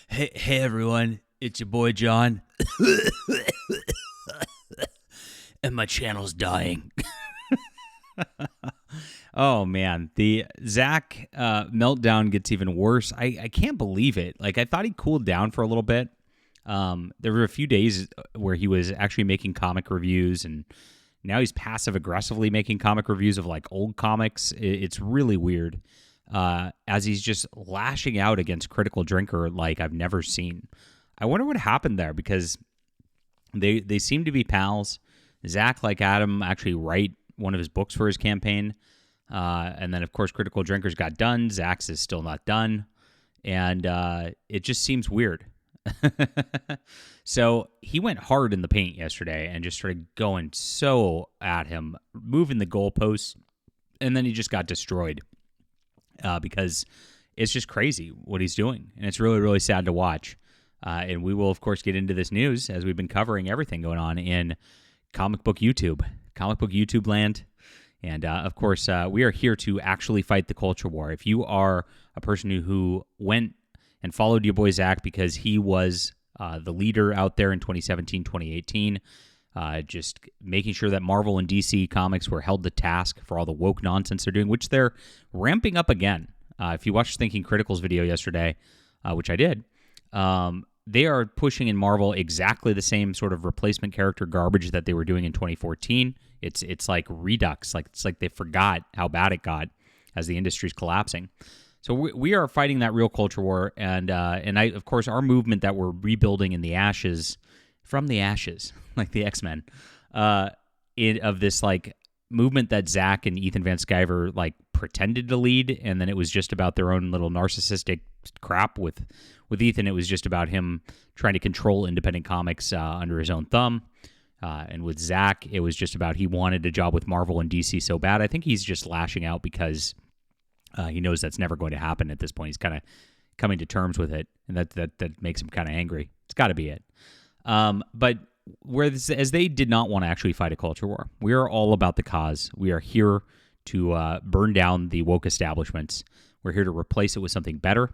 Hey everyone, it's your boy John, and my channel's dying. Oh man, the Zack meltdown gets even worse. I can't believe it. Like I thought he cooled down for a little bit. There were a few days where he was actually making comic reviews, and now he's passive aggressively making comic reviews of like old comics. It's really weird. As he's just lashing out against Critical Drinker like I've never seen. I wonder what happened there, because they seem to be pals. Zack, like Adam, actually write one of his books for his campaign. And then, of course, Critical Drinkers got done. Zack's is still not done. And it just seems weird. So he went hard in the paint yesterday and just started going so at him, moving the goalposts. And then he just got destroyed. Because it's just crazy what he's doing. And it's really, really sad to watch. And we will, of course, get into this news as we've been covering everything going on in comic book YouTube land. And, of course, we are here to actually fight the culture war. If you are a person who went and followed your boy Zack because he was the leader out there in 2017, 2018, just making sure that Marvel and DC Comics were held to task for all the woke nonsense they're doing, which they're ramping up again. If you watched Thinking Critical's video yesterday, which I did, they are pushing in Marvel exactly the same sort of replacement character garbage that they were doing in 2014. It's like redux. It's like they forgot how bad it got as the industry's collapsing. So we are fighting that real culture war, and of course, our movement that we're rebuilding in the ashes, from the ashes, like the X-Men, of this like movement that Zack and Ethan Van Sciver like pretended to lead, and then it was just about their own little narcissistic crap. With Ethan, it was just about him trying to control independent comics under his own thumb. And with Zack, it was just about he wanted a job with Marvel and DC so bad. I think he's just lashing out because he knows that's never going to happen at this point. He's kind of coming to terms with it, and that makes him kind of angry. It's got to be it. But as they did not want to actually fight a culture war, we are all about the cause. We are here to burn down the woke establishments. We're here to replace it with something better,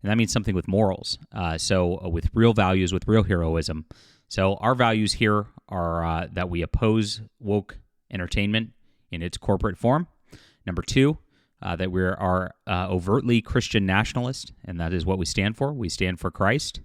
and that means something with morals. So with real values, with real heroism. So our values here are that we oppose woke entertainment in its corporate form. Number two, that we are overtly Christian nationalist, and that is what we stand for. We stand for Christ.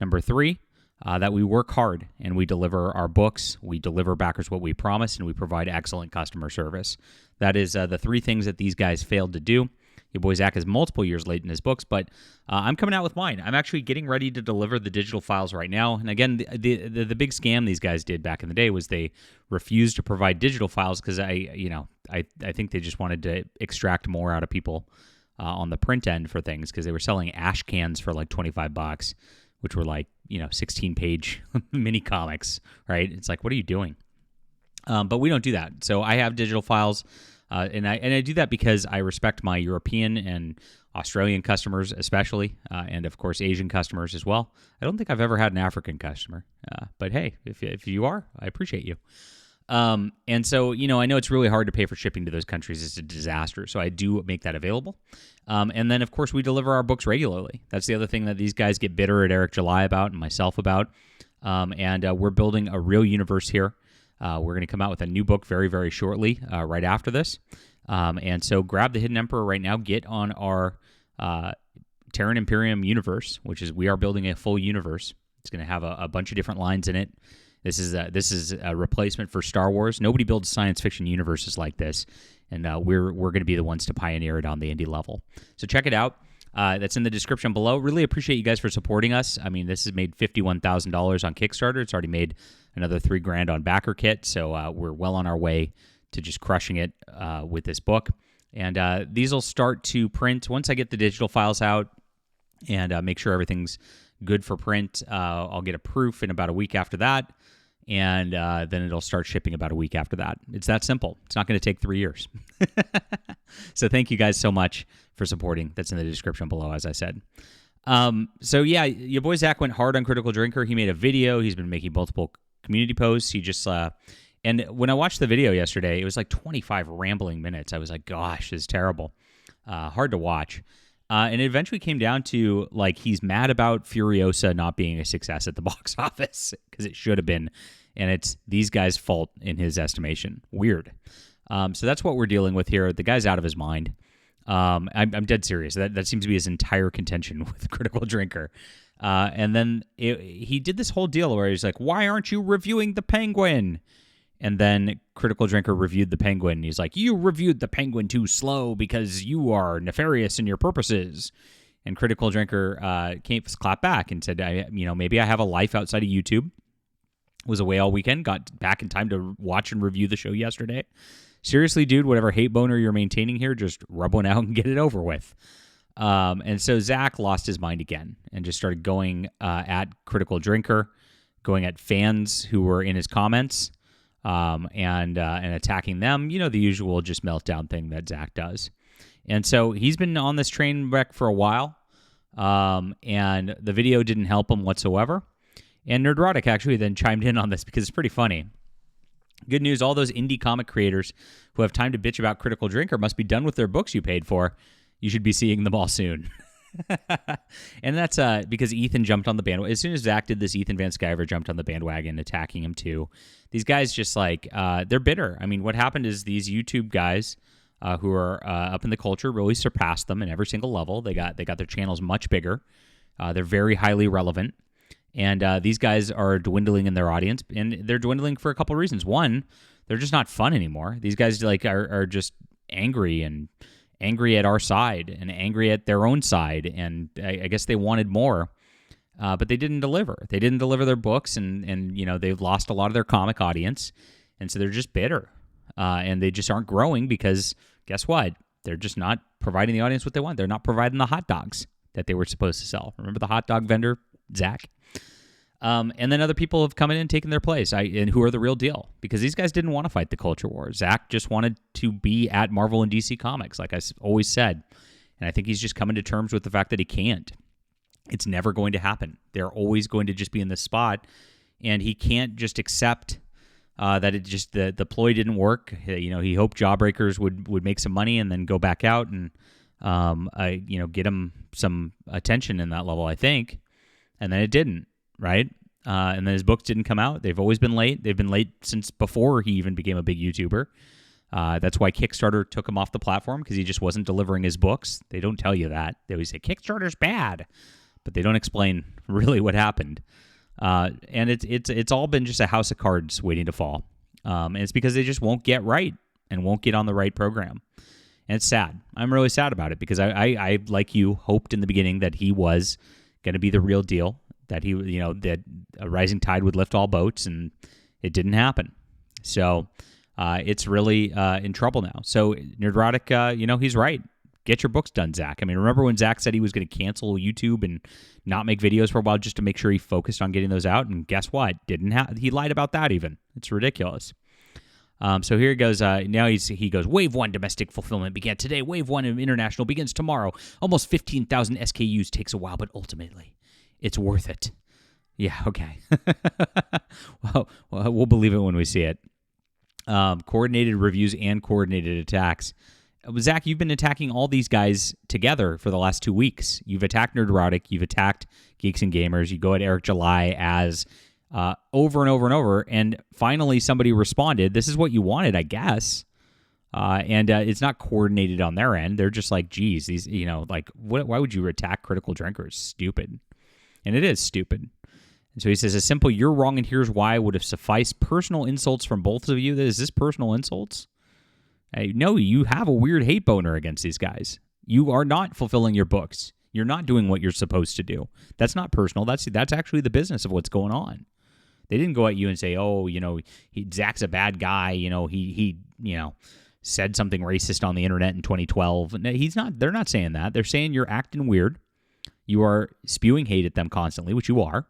Number three, that we work hard and we deliver our books, we deliver backers what we promise, and we provide excellent customer service. That is the three things that these guys failed to do. Your boy Zack is multiple years late in his books, but I'm coming out with mine. I'm actually getting ready to deliver the digital files right now. And again, the big scam these guys did back in the day was they refused to provide digital files because I think they just wanted to extract more out of people on the print end for things, because they were selling ash cans for like $25, which were like 16-page mini comics, right? It's like, what are you doing? But we don't do that. So I have digital files. And I do that because I respect my European and Australian customers especially, and of course Asian customers as well. I don't think I've ever had an African customer, but hey, if you are, I appreciate you. And so, I know it's really hard to pay for shipping to those countries. It's a disaster. So I do make that available. And then, of course, we deliver our books regularly. That's the other thing that these guys get bitter at Eric July about and myself about. And we're building a real universe here. We're going to come out with a new book very, very shortly, right after this. And so grab the Hidden Emperor right now. Get on our Terran Imperium universe, which is, we are building a full universe. It's going to have a bunch of different lines in it. This is a replacement for Star Wars. Nobody builds science fiction universes like this, and we're going to be the ones to pioneer it on the indie level. So check it out. That's in the description below. Really appreciate you guys for supporting us. I mean, this has made $51,000 on Kickstarter. It's already made another $3,000 on Backer Kit. So we're well on our way to just crushing it with this book. And these will start to print once I get the digital files out and make sure everything's good for print. I'll get a proof in about a week after that. And then it'll start shipping about a week after that. It's that simple. It's not going to take 3 years. So thank you guys so much for supporting. That's in the description below, as I said. So yeah, your boy Zack went hard on Critical Drinker. He made a video. He's been making multiple community posts. He just, and when I watched the video yesterday, it was like 25 rambling minutes. I was like, gosh, this is terrible. Hard to watch. And it eventually came down to, like, he's mad about Furiosa not being a success at the box office because it should have been. And it's these guys' fault in his estimation. Weird. So that's what we're dealing with here. The guy's out of his mind. I'm dead serious. That seems to be his entire contention with Critical Drinker. And then he did this whole deal where he's like, why aren't you reviewing The Penguin? And then Critical Drinker reviewed The Penguin. And he's like, you reviewed The Penguin too slow because you are nefarious in your purposes. And Critical Drinker clapped back and said, maybe I have a life outside of YouTube. Was away all weekend. Got back in time to watch and review the show yesterday. Seriously, dude, whatever hate boner you're maintaining here, just rub one out and get it over with. And so Zack lost his mind again and just started going at Critical Drinker, going at fans who were in his comments, and attacking them. You know, the usual just meltdown thing that Zack does. And so he's been on this train wreck for a while, and the video didn't help him whatsoever. And Nerdrotic actually then chimed in on this because it's pretty funny. Good news, all those indie comic creators who have time to bitch about Critical Drinker must be done with their books you paid for. You should be seeing them all soon. And that's because Ethan jumped on the bandwagon. As soon as Zack did this, Ethan Van Sciver jumped on the bandwagon, attacking him too. These guys just they're bitter. I mean, what happened is these YouTube guys who are up in the culture really surpassed them in every single level. They got their channels much bigger. They're very highly relevant. And these guys are dwindling in their audience, and they're dwindling for a couple of reasons. One, they're just not fun anymore. These guys are just angry at our side and angry at their own side, and I guess they wanted more, but they didn't deliver. They didn't deliver their books, and they've lost a lot of their comic audience, and so they're just bitter, and they just aren't growing because guess what? They're just not providing the audience what they want. They're not providing the hot dogs that they were supposed to sell. Remember the hot dog vendor, Zack? And then other people have come in and taken their place, and who are the real deal, because these guys didn't want to fight the culture war. Zack just wanted to be at Marvel and DC Comics, like I always said, and I think he's just coming to terms with the fact that he can't. It's never going to happen. They're always going to just be in this spot, and he can't just accept that it just the ploy didn't work. He hoped Jawbreakers would make some money and then go back out and get him some attention in that level, I think, and then it didn't. Right? And then his books didn't come out. They've always been late. They've been late since before he even became a big YouTuber. That's why Kickstarter took him off the platform, because he just wasn't delivering his books. They don't tell you that. They always say, Kickstarter's bad, but they don't explain really what happened. And it's all been just a house of cards waiting to fall. And it's because they just won't get right and won't get on the right program. And it's sad. I'm really sad about it, because I like you, hoped in the beginning that he was going to be the real deal, that that a rising tide would lift all boats, and it didn't happen. So it's really in trouble now. So Nerdrotic, he's right. Get your books done, Zack. I mean, remember when Zack said he was going to cancel YouTube and not make videos for a while just to make sure he focused on getting those out? And guess what? He lied about that even. It's ridiculous. So here he goes. Now he goes, Wave 1 domestic fulfillment began today. Wave 1 international begins tomorrow. Almost 15,000 SKUs takes a while, but ultimately, it's worth it. Yeah, okay. Well, we'll believe it when we see it. Coordinated reviews and coordinated attacks. Zack, you've been attacking all these guys together for the last 2 weeks. You've attacked Nerdrotic. You've attacked Geeks and Gamers. You go at Eric July as over and over and over. And finally, somebody responded. This is what you wanted, I guess. And it's not coordinated on their end. They're just like, geez, these, why would you attack Critical Drinkers? Stupid. And it is stupid. And so he says, a simple, you're wrong and here's why would have sufficed. Personal insults from both of you. Is this personal insults? No, you have a weird hate boner against these guys. You are not fulfilling your books. You're not doing what you're supposed to do. That's not personal. That's actually the business of what's going on. They didn't go at you and say, oh, Zack's a bad guy. He said something racist on the internet in 2012. No, he's not. They're not saying that. They're saying you're acting weird. You are spewing hate at them constantly, which you are,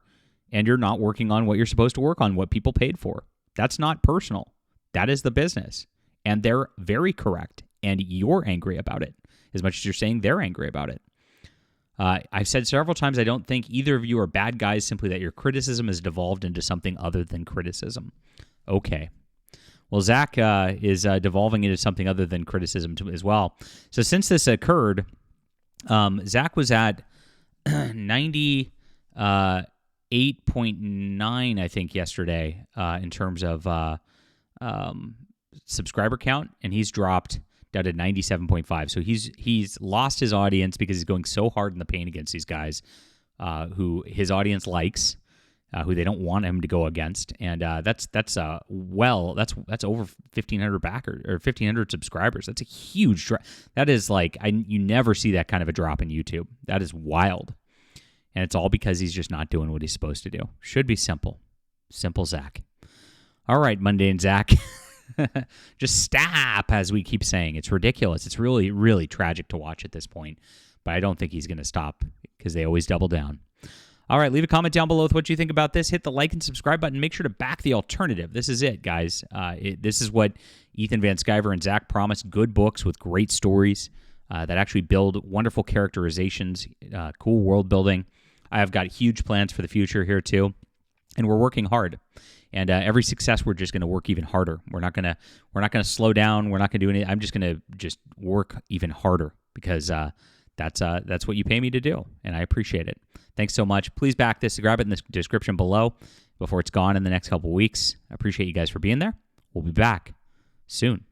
and you're not working on what you're supposed to work on, what people paid for. That's not personal. That is the business. And they're very correct, and you're angry about it, as much as you're saying they're angry about it. I've said several times I don't think either of you are bad guys, simply that your criticism has devolved into something other than criticism. Okay. Well, Zack is devolving into something other than criticism as well. So since this occurred, Zach was at 98.9, I think, yesterday in terms of subscriber count, and he's dropped down to 97.5. So he's lost his audience because he's going so hard in the paint against these guys who his audience likes, who they don't want him to go against, and that's over 1,500 backers or 1,500 subscribers. That's a huge drop. That is like you never see that kind of a drop in YouTube. That is wild, and it's all because he's just not doing what he's supposed to do. Should be simple Zach. All right, mundane Zach. Just stop, as we keep saying. It's ridiculous. It's really, really tragic to watch at this point, but I don't think he's going to stop because they always double down. All right, leave a comment down below with what you think about this. Hit the like and subscribe button. Make sure to back the alternative. This is it, guys. This is what Ethan Van Sciver and Zach promised. Good books with great stories that actually build wonderful characterizations, cool world building. I have got huge plans for the future here, too, and we're working hard. And every success, we're just going to work even harder. We're not going to slow down. We're not going to do anything. I'm just going to work even harder because that's what you pay me to do, and I appreciate it. Thanks so much. Please back this. Grab it in the description below before it's gone in the next couple weeks. I appreciate you guys for being there. We'll be back soon.